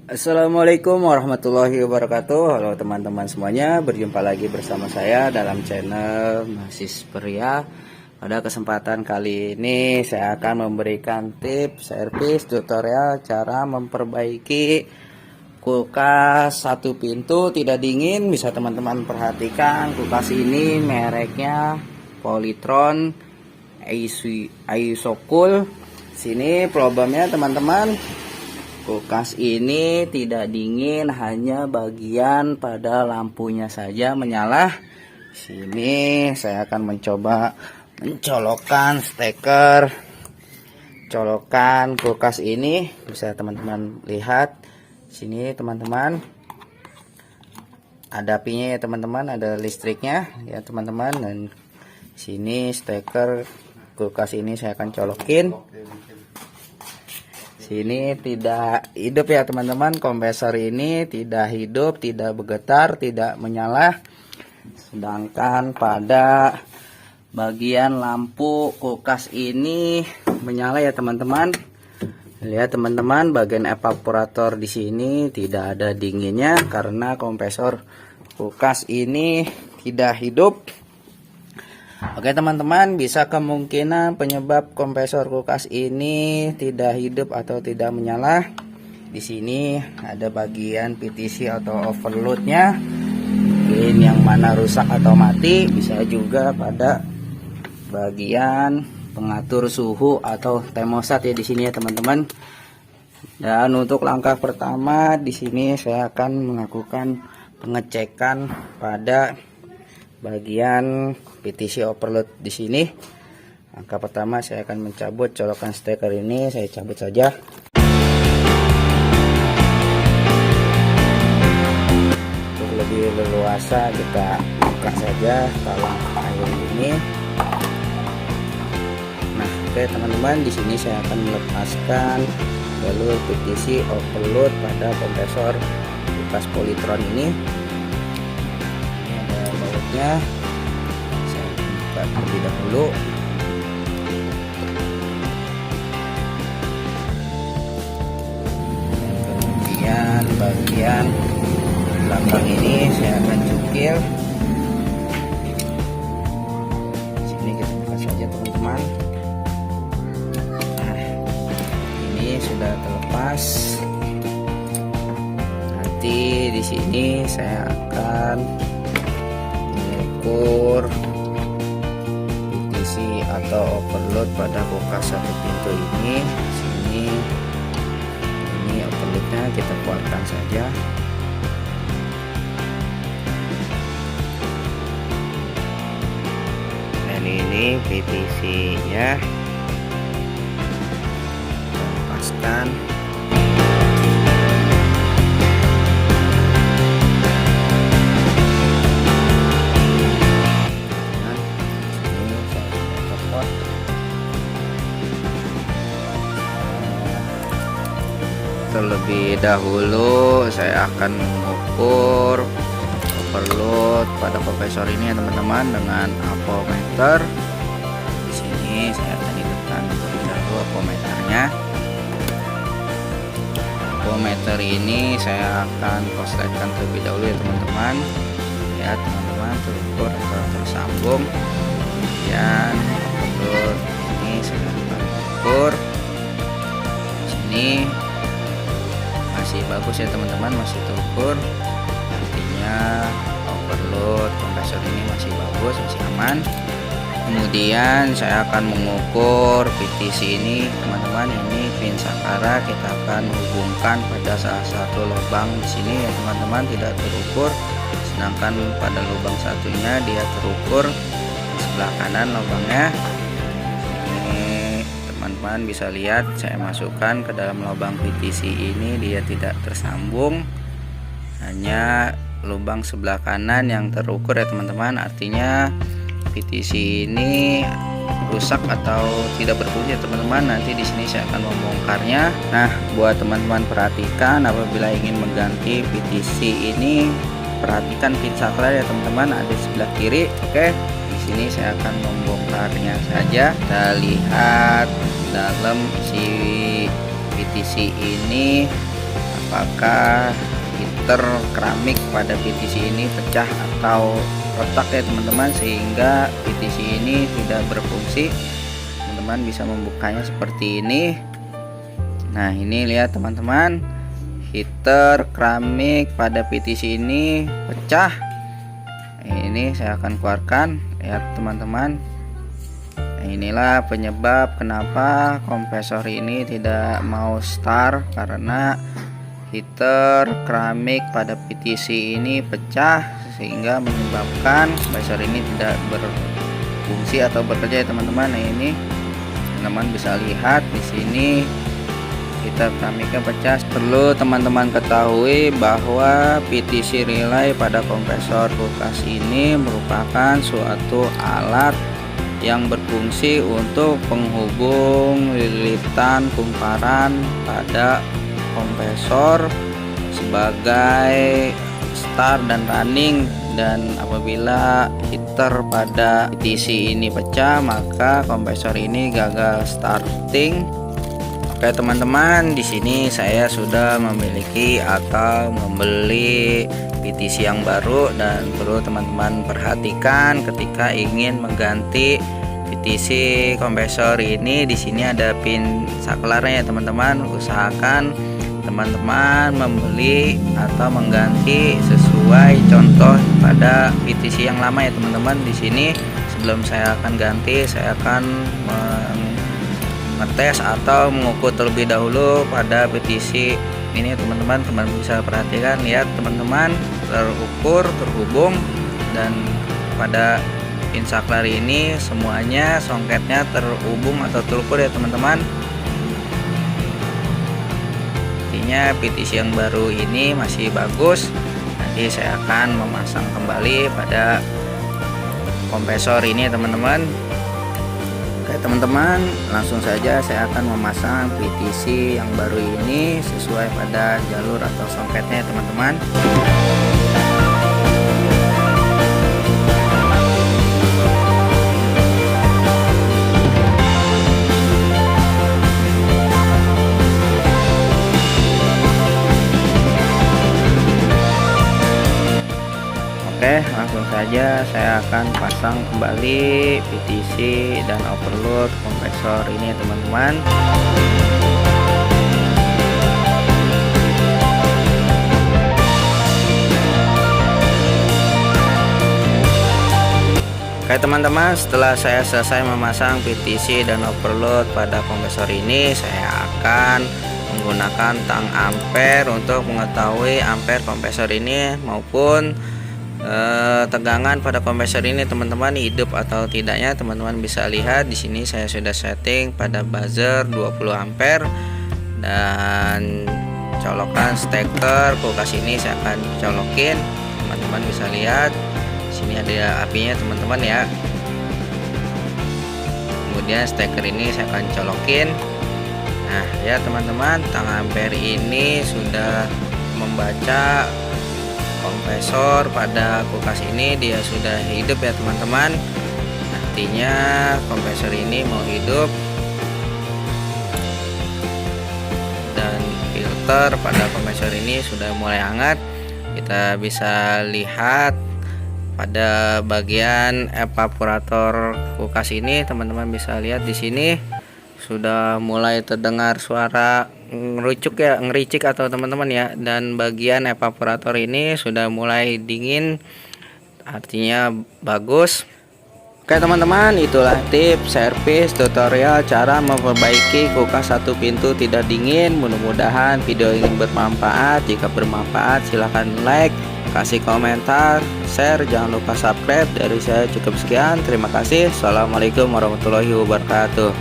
Assalamualaikum warahmatullahi wabarakatuh. Halo teman-teman semuanya, berjumpa lagi bersama saya dalam channel Mahsis Pria. Pada kesempatan kali ini saya akan memberikan tips, servis, tutorial cara memperbaiki kulkas satu pintu tidak dingin. Bisa teman-teman perhatikan, kulkas ini mereknya Polytron Isocool. Sini problemnya teman-teman, kulkas ini tidak dingin, hanya bagian pada lampunya saja menyala. Sini saya akan mencoba mencolokkan steker colokan kulkas ini. Bisa teman-teman lihat sini teman-teman, ada apinya ya teman-teman, ada listriknya ya teman-teman. Dan sini steker kulkas ini saya akan colokin. Sini tidak hidup ya teman-teman, kompresor ini tidak hidup, tidak bergetar, tidak menyala. Sedangkan pada bagian lampu kulkas ini menyala ya teman-teman. Lihat teman-teman, bagian evaporator di sini tidak ada dinginnya karena kompresor kulkas ini tidak hidup. Oke teman-teman, bisa kemungkinan penyebab kompresor kulkas ini tidak hidup atau tidak menyala. Di sini ada bagian PTC atau overloadnya, mungkin yang mana rusak atau mati. Bisa juga pada bagian pengatur suhu atau termostat ya di sini ya teman-teman. Dan untuk langkah pertama di sini saya akan melakukan pengecekan pada bagian PTC overload di sini. Langkah pertama saya akan mencabut colokan steker ini, saya cabut saja. Untuk lebih leluasa kita buka saja talang air ini. Nah, oke teman-teman, di sini saya akan melepaskan jalur PTC overload pada kompresor kulkas Polytron ini. Saya buka terlebih dahulu. Kemudian bagian belakang ini saya akan cukil. Sini kita buka saja teman-teman. Nah, ini sudah terlepas. Nanti di sini saya akan mengukur PTC atau overload pada kulkas satu pintu ini. Ini overloadnya kita keluarkan saja. Dan ini PTC nya lepaskan. Terlebih dahulu saya akan mengukur overload pada kompresor ini ya teman-teman dengan ampometer. Di sini saya akan hidupkan terlebih dahulu ampometernya. Ampometer ini saya akan korsletkan terlebih dahulu ya teman-teman. Ya teman-teman, terukur atau tersambung. Kemudian overload ini saya akan ukur. Di sini masih bagus ya teman-teman, masih terukur, artinya overload kompresor ini masih bagus, masih aman. Kemudian saya akan mengukur PTC ini teman-teman. Ini pin sakara kita akan hubungkan pada salah satu lubang di sini ya teman-teman, tidak terukur. Sedangkan pada lubang satunya dia terukur di sebelah kanan lubangnya. Teman-teman bisa lihat saya masukkan ke dalam lubang PTC ini, dia tidak tersambung, hanya lubang sebelah kanan yang terukur ya teman-teman. Artinya PTC ini rusak atau tidak berfungsi ya teman-teman. Nanti di sini saya akan membongkarnya. Nah, buat teman-teman perhatikan apabila ingin mengganti PTC ini, perhatikan pin saklar ya teman-teman, ada di sebelah kiri. Oke, di sini saya akan membongkarnya saja. Kita lihat dalam si PTC ini apakah heater keramik pada PTC ini pecah atau retak ya teman-teman, sehingga PTC ini tidak berfungsi. Teman-teman bisa membukanya seperti ini. Nah, ini lihat teman-teman, heater keramik pada PTC ini pecah. Ini saya akan keluarkan, lihat teman-teman. Nah, inilah penyebab kenapa kompresor ini tidak mau start, karena heater keramik pada PTC ini pecah, sehingga menyebabkan kompresor ini tidak berfungsi atau bekerja ya teman-teman. Nah, ini teman-teman bisa lihat di sini heater keramiknya pecah. Perlu teman-teman ketahui bahwa PTC relay pada kompresor kulkas ini merupakan suatu alat yang berfungsi untuk penghubung lilitan kumparan pada kompresor sebagai start dan running. Dan apabila heater pada PTC ini pecah, maka kompresor ini gagal starting. Oke teman-teman, di sini saya sudah memiliki atau membeli PTC yang baru, dan perlu teman-teman perhatikan ketika ingin mengganti PTC kompresor ini. Di sini ada pin saklarnya ya teman-teman. Usahakan teman-teman membeli atau mengganti sesuai contoh pada PTC yang lama ya teman-teman. Di sini sebelum saya akan ganti, saya akan ngetes atau mengukur terlebih dahulu pada PTC ini teman-teman. Teman-teman bisa perhatikan, lihat teman-teman, terukur, terhubung, dan pada pin saklar ini semuanya songketnya terhubung atau terukur ya teman-teman. Artinya PTC yang baru ini masih bagus. Nanti saya akan memasang kembali pada kompresor ini teman-teman. Oke teman-teman, langsung saja saya akan memasang PTC yang baru ini sesuai pada jalur atau songketnya teman-teman. Oke, langsung saja saya akan pasang kembali PTC dan overload kompresor ini ya teman-teman. Oke teman-teman, setelah saya selesai memasang PTC dan overload pada kompresor ini, saya akan menggunakan tang ampere untuk mengetahui ampere kompresor ini maupun tegangan pada kompresor ini teman-teman hidup atau tidaknya. Teman-teman bisa lihat di sini saya sudah setting pada buzzer 20 ampere, dan colokan steker kulkas ini saya akan colokin. Teman-teman bisa lihat di sini ada apinya teman-teman ya. Kemudian steker ini saya akan colokin. Nah ya teman-teman, tang ampere ini sudah membaca kompresor pada kulkas ini, dia sudah hidup ya teman-teman. Artinya kompresor ini mau hidup, dan filter pada kompresor ini sudah mulai hangat. Kita bisa lihat pada bagian evaporator kulkas ini, teman-teman bisa lihat di sini sudah mulai terdengar suara ngericik atau teman-teman ya, dan bagian evaporator ini sudah mulai dingin, artinya bagus. Oke teman-teman, itulah tips servis tutorial cara memperbaiki kulkas satu pintu tidak dingin. Mudah-mudahan video ini bermanfaat. Jika bermanfaat silahkan like, kasih komentar, share, jangan lupa subscribe. Dari saya cukup sekian, terima kasih. Assalamualaikum warahmatullahi wabarakatuh.